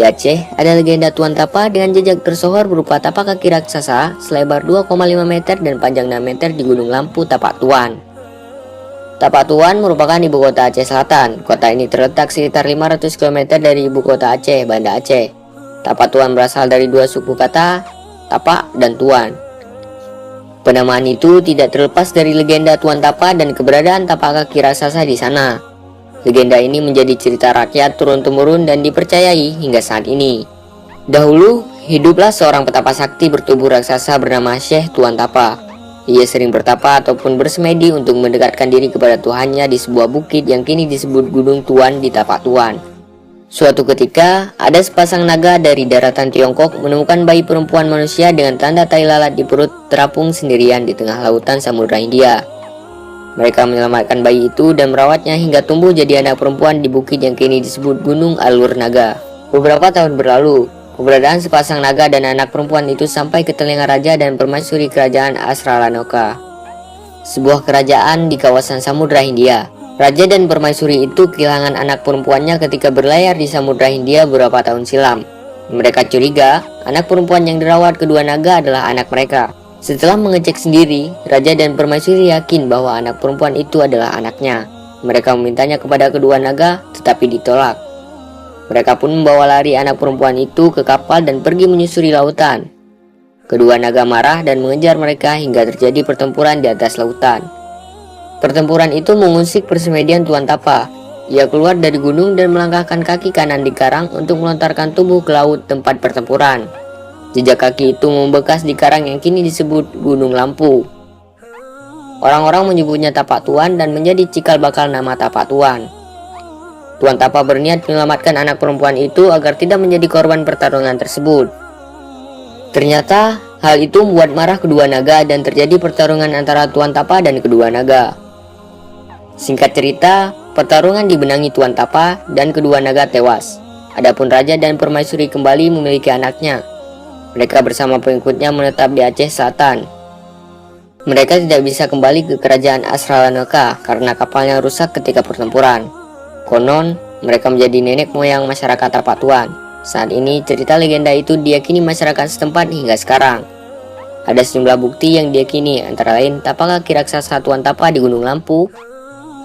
Di Aceh, ada legenda Tuan Tapa dengan jejak tersohor berupa tapak kaki raksasa selebar 2,5 meter dan panjang 6 meter di Gunung Lampu Tapak Tuan. Tapak Tuan merupakan ibu kota Aceh Selatan. Kota ini terletak sekitar 500 km dari ibu kota Aceh, Banda Aceh. Tapak Tuan berasal dari dua suku kata, Tapak dan Tuan. Penamaan itu tidak terlepas dari legenda Tuan Tapa dan keberadaan tapak kaki raksasa di sana. Legenda ini menjadi cerita rakyat turun-temurun dan dipercayai hingga saat ini. Dahulu, hiduplah seorang petapa sakti bertubuh raksasa bernama Syekh Tuan Tapa. Ia sering bertapa ataupun bersemedi untuk mendekatkan diri kepada Tuhannya di sebuah bukit yang kini disebut Gunung Tuan di Tapak Tuan. Suatu ketika, ada sepasang naga dari daratan Tiongkok menemukan bayi perempuan manusia dengan tanda tai lalat di perut terapung sendirian di tengah lautan Samudra Hindia. Mereka menyelamatkan bayi itu dan merawatnya hingga tumbuh jadi anak perempuan di bukit yang kini disebut Gunung Alur Naga. Beberapa tahun berlalu, keberadaan sepasang naga dan anak perempuan itu sampai ke telinga raja dan permaisuri kerajaan Asralanoka, sebuah kerajaan di kawasan Samudra Hindia. Raja dan permaisuri itu kehilangan anak perempuannya ketika berlayar di Samudra Hindia beberapa tahun silam. Mereka curiga anak perempuan yang dirawat kedua naga adalah anak mereka. Setelah mengecek sendiri, raja dan permaisuri yakin bahwa anak perempuan itu adalah anaknya. Mereka memintanya kepada kedua naga, tetapi ditolak. Mereka pun membawa lari anak perempuan itu ke kapal dan pergi menyusuri lautan. Kedua naga marah dan mengejar mereka hingga terjadi pertempuran di atas lautan. Pertempuran itu mengusik persemedian Tuan Tapa. Ia keluar dari gunung dan melangkahkan kaki kanan di karang untuk melontarkan tubuh ke laut tempat pertempuran. Jejak kaki itu membekas di karang yang kini disebut Gunung Lampu. Orang-orang menyebutnya Tapak Tuan dan menjadi cikal bakal nama Tapak Tuan. Tuan Tapa berniat menyelamatkan anak perempuan itu agar tidak menjadi korban pertarungan tersebut. Ternyata hal itu membuat marah kedua naga dan terjadi pertarungan antara Tuan Tapa dan kedua naga. Singkat cerita, pertarungan dibenangi Tuan Tapa dan kedua naga tewas. Adapun raja dan permaisuri kembali memiliki anaknya. Mereka bersama pengikutnya menetap di Aceh Selatan. Mereka tidak bisa kembali ke kerajaan Asralanoka karena kapalnya rusak ketika pertempuran. Konon, mereka menjadi nenek moyang masyarakat Tapak Tuan. Saat ini, cerita legenda itu diyakini masyarakat setempat hingga sekarang. Ada sejumlah bukti yang diyakini, antara lain tapak kaki raksasa Tuan Tapa di Gunung Lampu.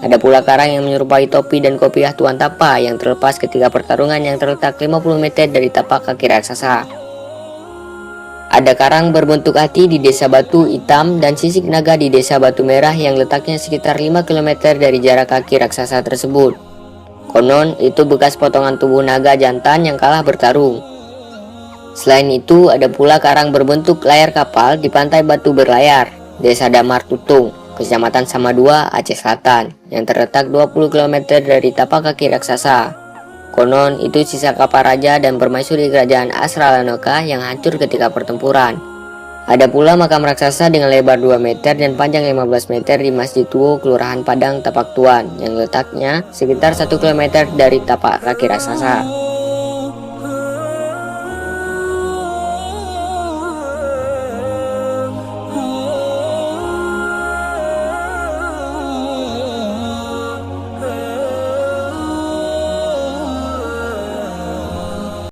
Ada pula karang yang menyerupai topi dan kopiah Tuan Tapa yang terlepas ketika pertarungan yang terletak 50 meter dari tapak kaki raksasa. Ada karang berbentuk hati di Desa Batu Hitam dan sisik naga di Desa Batu Merah yang letaknya sekitar 5 km dari jarak kaki raksasa tersebut. Konon itu bekas potongan tubuh naga jantan yang kalah bertarung. Selain itu, ada pula karang berbentuk layar kapal di Pantai Batu Berlayar, Desa Damar Tutung, Kecamatan Samadua, Aceh Selatan, yang terletak 20 km dari tapak kaki raksasa. Konon itu sisa kapal raja dan permaisuri kerajaan Asralanoka yang hancur ketika pertempuran. Ada pula makam raksasa dengan lebar 2 meter dan panjang 15 meter di Masjid Tuo, Kelurahan Padang, Tapak Tuan, yang letaknya sekitar 1 km dari tapak kaki raksasa.